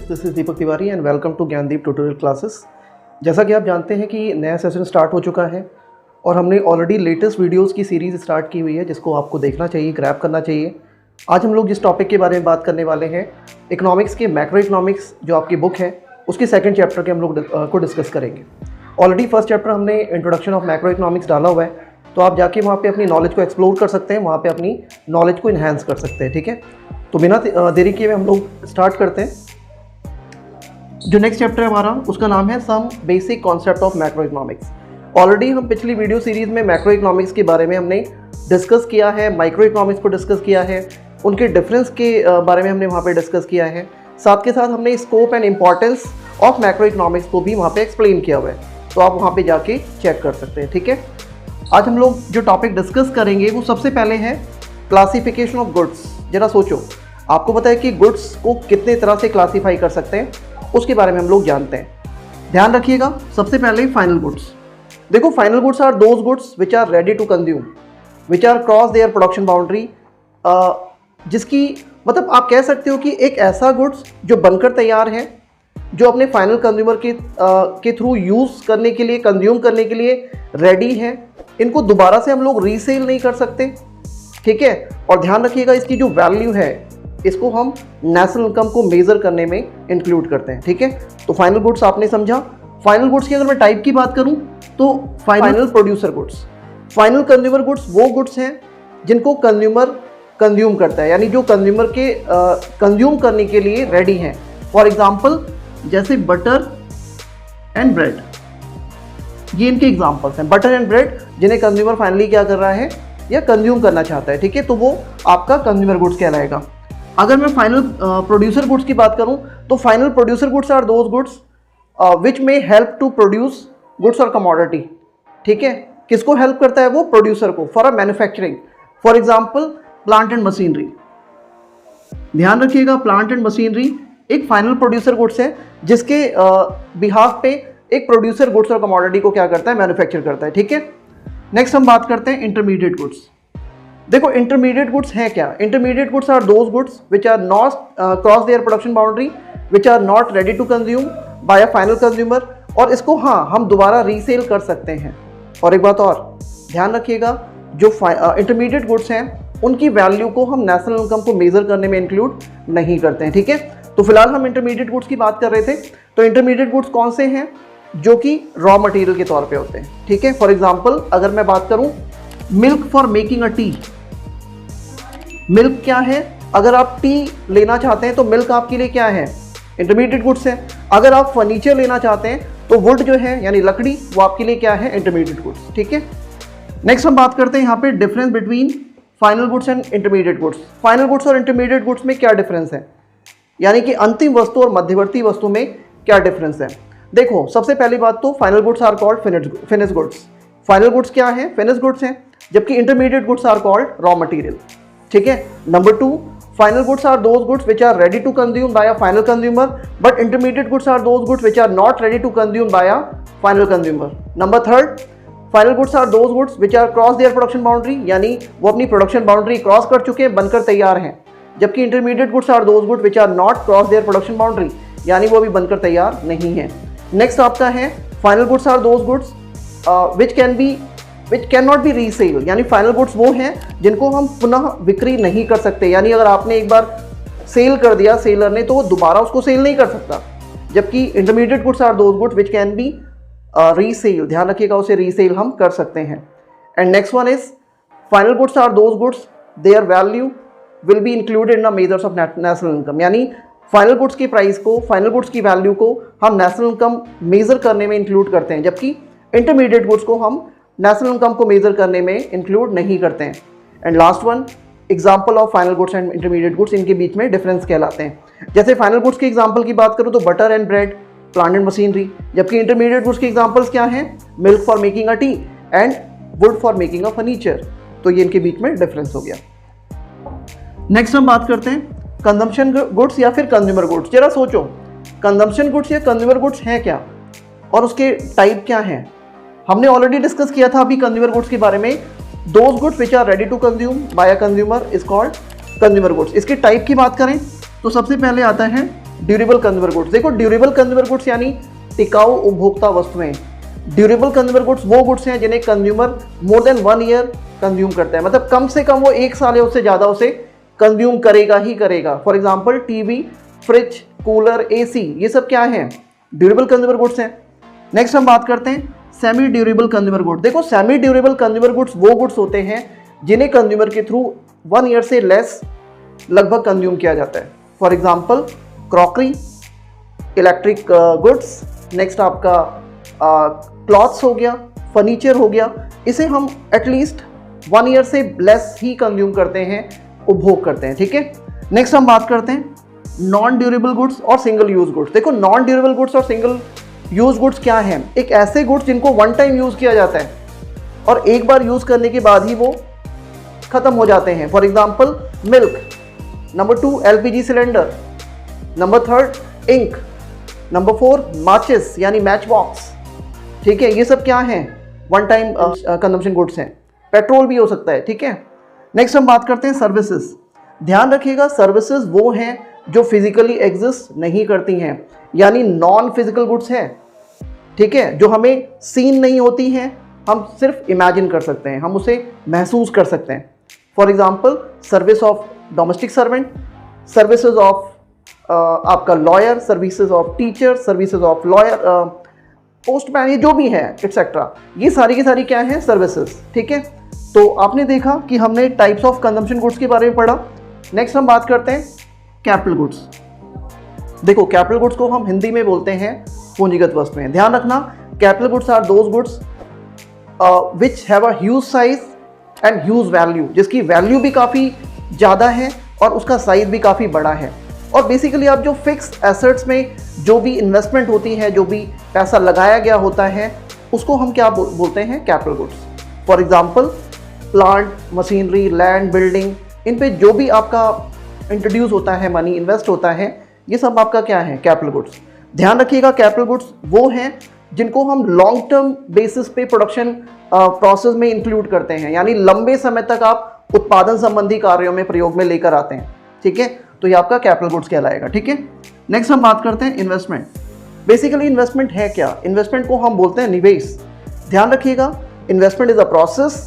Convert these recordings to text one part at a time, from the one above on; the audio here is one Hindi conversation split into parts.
This is Deepak Tiwari and welcome to Gyandeep tutorial classes. जैसा कि आप जानते हैं कि नया सेशन स्टार्ट हो चुका है और हमने ऑलरेडी लेटेस्ट वीडियोस की सीरीज़ स्टार्ट की हुई है जिसको आपको देखना चाहिए, ग्रैब करना चाहिए। आज हम लोग जिस टॉपिक के बारे में बात करने वाले हैं, इकोनॉमिक्स के मैक्रो इकोनॉमिक्स जो आपकी बुक है उसके सेकंड चैप्टर के हम लोग को डिस्कस करेंगे। ऑलरेडी फर्स्ट चैप्टर हमने इंट्रोडक्शन ऑफ मैक्रो इकोनॉमिक्स डाला हुआ है, तो आप जाके वहाँ पे अपनी नॉलेज को एक्सप्लोर कर सकते हैं, वहाँ पे अपनी नॉलेज को इन्हांस कर सकते हैं। ठीक है, तो बिना देरी किए हुए हम लोग स्टार्ट करते हैं। जो नेक्स्ट चैप्टर है हमारा उसका नाम है some basic concept of macro economics. Already हम पिछली वीडियो सीरीज़ में मैक्रो इकोनॉमिक्स के बारे में हमने डिस्कस किया है, माइक्रो इकोनॉमिक्स को डिस्कस किया है, उनके डिफरेंस के बारे में हमने वहाँ पे डिस्कस किया है। साथ के साथ हमने scope and importance of macro economics को भी वहाँ पे एक्सप्लेन किया हुआ है, तो आप वहाँ पे जाके चेक कर सकते हैं। ठीक है, आज हम लोग जो टॉपिक डिस्कस करेंगे वो सबसे पहले है क्लासिफिकेशन ऑफ गुड्स। जरा सोचो, आपको पता है कि गुड्स को कितने तरह से क्लासीफाई कर सकते हैं, उसके बारे में हम लोग जानते हैं। ध्यान रखिएगा, सबसे पहले फाइनल गुड्स। देखो, final goods are those goods which are ready to consume, which are cross their production boundary. जिसकी मतलब आप कह सकते हो कि एक ऐसा गुड्स जो बनकर तैयार है, जो अपने फाइनल कंज्यूमर के थ्रू यूज़ करने के लिए, कंज्यूम करने के लिए रेडी है। इनको दोबारा से हम लोग रीसेल नहीं कर सकते। ठीक है, और ध्यान रखिएगा इसकी जो वैल्यू है इसको हम नेशनल इनकम को मेज़र करने में इंक्लूड करते हैं। ठीक है, तो फाइनल गुड्स आपने समझा। फाइनल गुड्स की अगर मैं टाइप की बात करूं तो final producer goods, final consumer goods वो गुड्स हैं जिनको कंज्यूमर कंज्यूम करता है, यानी जो कंज्यूमर के कंज्यूम करने के लिए रेडी हैं। फॉर एग्जाम्पल जैसे बटर एंड ब्रेड, ये इनके एग्जाम्पल्स हैं। बटर एंड ब्रेड जिन्हें कंज्यूमर फाइनली क्या कर रहा है या कंज्यूम करना चाहता है। ठीक है, तो वो आपका कंज्यूमर गुड्स कहलाएगा। अगर मैं फाइनल प्रोड्यूसर गुड्स की बात करूं तो final producer goods are those goods which may help to produce goods और कमोडिटी। ठीक है, किसको हेल्प करता है वो? प्रोड्यूसर को, for a manufacturing. For example plant and machinery. ध्यान रखिएगा, प्लांट एंड मशीनरी एक फाइनल प्रोड्यूसर गुड्स है जिसके बिहाफ पे एक प्रोड्यूसर गुड्स और कमोडिटी को क्या करता है? मैन्युफैक्चर करता है। ठीक है, नेक्स्ट हम बात करते हैं इंटरमीडिएट गुड्स। देखो, इंटरमीडिएट गुड्स हैं क्या? Intermediate goods are those goods which are not cross their production boundary, which are not ready to consume by a final consumer, और इसको हम दोबारा रीसेल कर सकते हैं। और एक बात और ध्यान रखिएगा, जो इंटरमीडिएट गुड्स हैं उनकी वैल्यू को हम नेशनल इनकम को मेजर करने में इंक्लूड नहीं करते हैं। ठीक है, तो फिलहाल हम इंटरमीडिएट गुड्स की बात कर रहे थे। तो इंटरमीडिएट गुड्स कौन से हैं? जो कि रॉ मटेरियल के तौर पे होते हैं। ठीक है, फॉर एग्जांपल अगर मैं बात करूं milk for making a T. Milk क्या है? अगर आप टी लेना चाहते हैं तो मिल्क आपके लिए क्या है? इंटरमीडिएट गुड्स है। अगर आप फर्नीचर लेना चाहते हैं तो वुड जो है यानी लकड़ी, वो आपके लिए क्या है? Intermediate goods. ठीक है, नेक्स्ट हम बात करते हैं यहाँ पे difference between final goods and intermediate goods. Final goods और इंटरमीडिएट गुड्स में क्या डिफरेंस है, यानी कि अंतिम वस्तु और मध्यवर्ती वस्तु में क्या डिफरेंस है। देखो, सबसे पहली बात तो final goods are called finish goods. Final goods क्या है? फिनिश गुड्स हैं, जबकि intermediate goods are called raw material. ठीक है, number 2, final goods are those goods which are ready to consume by a final consumer, but intermediate goods are those goods which are not ready to consume by a final consumer. Number 3, final goods are those goods which are cross their production boundary, यानी वो अपनी प्रोडक्शन बाउंड्री क्रॉस कर चुके हैं, बनकर तैयार हैं, जबकि intermediate goods are those goods which are not cross their production boundary, यानी वो अभी बनकर तैयार नहीं है। नेक्स्ट आपका है final goods are those goods which can not be resale, यानी फाइनल गुड्स वो हैं जिनको हम पुनः बिक्री नहीं कर सकते, यानी अगर आपने एक बार सेल कर दिया सेलर ने तो वो दोबारा उसको सेल नहीं कर सकता। जबकि intermediate goods are those goods which can be resale. ध्यान रखिएगा, उसे रीसेल हम कर सकते हैं। And next one is final goods are those goods their value will be included in the measures of national income, यानी फाइनल गुड्स की प्राइस को, फाइनल गुड्स की वैल्यू को हम नेशनल इनकम मेजर करने में इंक्लूड करते हैं, जबकि इंटरमीडिएट गुड्स को हम नेशनल इनकम को मेजर करने में इंक्लूड नहीं करते हैं। And last one, example of final goods and intermediate goods, इनके बीच में डिफरेंस कहलाते हैं। जैसे फाइनल गुड्स की एग्जांपल की बात करूं तो butter and bread, plant and machinery, जबकि इंटरमीडिएट गुड्स की एग्जांपल्स क्या हैं? Milk for making a T and would for making a furniture. तो ये इनके बीच में डिफरेंस हो गया। नेक्स्ट हम बात करते हैं कंजम्पशन गुड्स या फिर कंज्यूमर गुड्स। जरा सोचो, कंजम्पशन गुड्स या कंज्यूमर गुड्स हैं क्या और उसके टाइप क्या हैं? हमने ऑलरेडी डिस्कस किया था अभी कंज्यूमर गुड्स के बारे में। Those goods which are ready to consume by a consumer is called consumer goods. इसके टाइप की बात करें तो सबसे पहले आता है ड्यूरेबल कंज्यूमर गुड्स। देखो ड्यूरेबल कंज्यूमर गुड्स यानी टिकाऊ उपभोक्ता वस्तुएं। ड्यूरेबल कंज्यूमर गुड्स वो गुड्स हैं जिन्हें consumer more than 1 year consume करता है, मतलब कम से कम वो 1 साल या उससे ज़्यादा उसे कंज्यूम करेगा ही करेगा। For example TV, fridge, cooler, AC, ये सब क्या है? ड्यूरेबल कंज्यूमर गुड्स हैं। नेक्स्ट हम बात करते हैं सेमी ड्यूरेबल कंज्यूमर गुड्स। देखो सेमी ड्यूरेबल कंज्यूमर गुड्स वो गुड्स होते हैं जिन्हें कंज्यूमर के थ्रू 1 ईयर से लेस लगभग कंज्यूम किया जाता है। For example crockery, electric goods, next आपका क्लॉथ्स हो गया, फर्नीचर हो गया, इसे हम एटलीस्ट 1 ईयर से लेस ही कंज्यूम करते हैं, उपभोग करते हैं, ठीक है। नेक्स्ट हम बात करते हैं नॉन ड्यूरेबल गुड्स और सिंगल यूज गुड्स। देखो नॉन ड्यूरेबल गुड्स और सिंगल यूज गुड्स क्या हैं? एक ऐसे गुड्स जिनको वन टाइम यूज किया जाता है और एक बार यूज करने के बाद ही वो खत्म हो जाते हैं। For example milk, number 2 LPG cylinder, number 3 ink, number 4 माचिस यानी मैच बॉक्स, ठीक है। ये सब क्या हैं? वन टाइम कंजम्पशन गुड्स हैं। पेट्रोल भी हो सकता है, ठीक है। नेक्स्ट हम बात करते हैं सर्विसेज। ध्यान रखिएगा सर्विसेज वो हैं जो फिजिकली एग्जिस्ट नहीं करती हैं, यानी नॉन फिजिकल गुड्स हैं, ठीक है, जो हमें सीन नहीं होती हैं, हम सिर्फ इमेजिन कर सकते हैं, हम उसे महसूस कर सकते हैं। For example service of domestic servant, services of आपका lawyer, services of teacher, services of lawyer, postman, ये जो भी है एक्सेट्रा, ये सारी की सारी क्या है? सर्विसेज, ठीक है। तो आपने देखा कि हमने टाइप्स ऑफ कंजम्पशन गुड्स के बारे में पढ़ा। नेक्स्ट हम बात करते हैं कैपिटल गुड्स। देखो कैपिटल गुड्स को हम हिंदी में बोलते हैं पूंजीगत वस्तुएं। ध्यान रखना capital goods are those goods which have a huge size and huge value, जिसकी वैल्यू भी काफ़ी ज़्यादा है और उसका साइज भी काफ़ी बड़ा है। और बेसिकली आप जो फिक्स्ड एसेट्स में जो भी इन्वेस्टमेंट होती है, जो भी पैसा लगाया गया होता है, उसको हम क्या बोलते हैं? Capital goods. For example plant, machinery, land, building, इन पे जो भी आपका इंट्रोड्यूस होता है, मनी इन्वेस्ट होता है, ये सब आपका क्या है? Capital goods. ध्यान रखिएगा कैपिटल गुड्स वो हैं जिनको हम लॉन्ग टर्म बेसिस पे प्रोडक्शन प्रोसेस में इंक्लूड करते हैं, यानी लंबे समय तक आप उत्पादन संबंधी कार्यों में प्रयोग में लेकर आते हैं, ठीक है। तो ये आपका कैपिटल गुड्स कहलाएगा, ठीक है। नेक्स्ट हम बात करते हैं इन्वेस्टमेंट। बेसिकली इन्वेस्टमेंट है क्या? इन्वेस्टमेंट को हम बोलते हैं निवेश। ध्यान रखिएगा investment is a process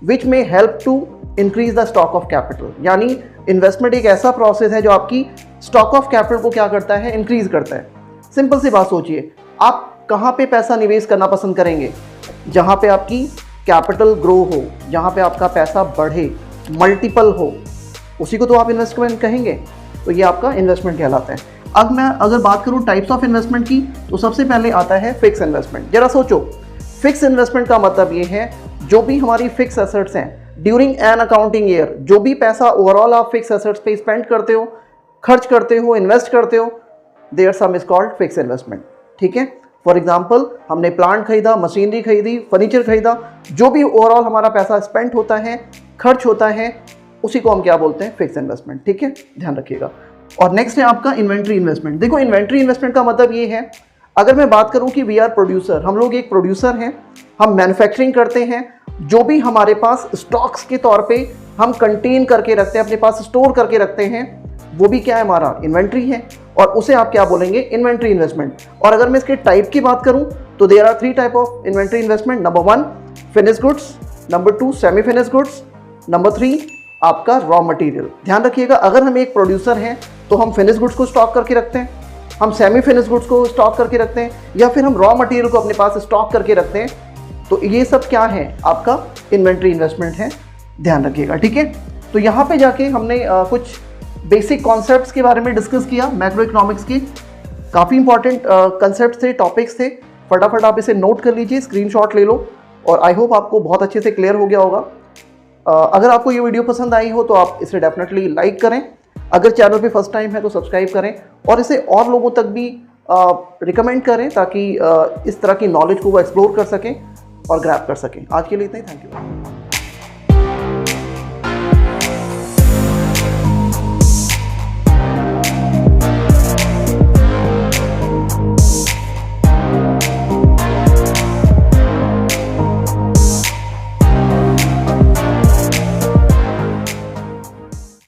which में help to increase the stock of capital, यानी इन्वेस्टमेंट एक ऐसा प्रोसेस है जो आपकी स्टॉक ऑफ कैपिटल को क्या करता है? इंक्रीज करता है। सिंपल सी बात सोचिए, आप कहाँ पे पैसा निवेश करना पसंद करेंगे? जहाँ पे आपकी कैपिटल ग्रो हो, जहाँ पे आपका पैसा बढ़े, मल्टीपल हो, उसी को तो आप इन्वेस्टमेंट कहेंगे। तो ये आपका इन्वेस्टमेंट कहलाता है। अब मैं अगर बात करूँ टाइप्स ऑफ इन्वेस्टमेंट की, तो सबसे पहले आता है फिक्स इन्वेस्टमेंट। जरा सोचो, फिक्स इन्वेस्टमेंट का मतलब ये है जो भी हमारी फिक्स एसेट्स हैं ड्यूरिंग एन अकाउंटिंग ईयर, जो भी पैसा ओवरऑल आप फिक्स एसेट्स पे स्पेंड करते हो, खर्च करते हो, इन्वेस्ट करते हो, their sum is called fix investment, ठीक है। फॉर एग्जाम्पल हमने प्लांट खरीदा, मशीनरी खरीदी, फर्नीचर खरीदा, जो भी ओवरऑल हमारा पैसा स्पेंड होता है, खर्च होता है, उसी को हम क्या बोलते हैं? फिक्स इन्वेस्टमेंट, ठीक है, ध्यान रखिएगा। और नेक्स्ट है आपका इन्वेंट्री इन्वेस्टमेंट। देखो इन्वेंट्री इन्वेस्टमेंट का मतलब ये है, अगर मैं बात करूं कि वी आर प्रोड्यूसर, हम लोग एक प्रोड्यूसर हैं, हम मैन्युफैक्चरिंग करते हैं, जो भी हमारे पास स्टॉक्स के तौर पे हम कंटेन करके रखते हैं, अपने पास स्टोर करके रखते हैं, वो भी क्या है? हमारा इन्वेंट्री है, और उसे आप क्या बोलेंगे? Inventory investment. और अगर मैं इसके टाइप की बात करूं तो there are 3 type of inventory investment. Number 1 finish goods, number 2 semi finish goods, number 3 आपका रॉ मटेरियल। ध्यान रखिएगा अगर हम एक प्रोड्यूसर हैं तो हम फिनिश गुड्स को स्टॉक करके रखते हैं, हम सेमी फिनिश गुड्स को स्टॉक करके रखते हैं, या फिर हम रॉ मटेरियल को अपने पास स्टॉक करके रखते हैं। तो ये सब क्या है? आपका इन्वेंट्री इन्वेस्टमेंट है, ध्यान रखिएगा, ठीक है। तो यहाँ पे जाके हमने कुछ बेसिक कॉन्सेप्ट्स के बारे में डिस्कस किया, मैक्रो इकोनॉमिक्स के काफ़ी इंपॉर्टेंट कंसेप्ट थे, टॉपिक्स थे। फटाफट आप इसे नोट कर लीजिए, स्क्रीनशॉट ले लो, और आई होप आपको बहुत अच्छे से क्लियर हो गया होगा। अगर आपको ये वीडियो पसंद आई हो तो आप इसे डेफिनेटली लाइक करें, अगर चैनल पे फर्स्ट टाइम है तो सब्सक्राइब करें, और इसे और लोगों तक भी रिकमेंड करें ताकि इस तरह की नॉलेज को वो एक्सप्लोर कर सकें और ग्रैब कर सकें। आज के लिए इतना ही, थैंक यू।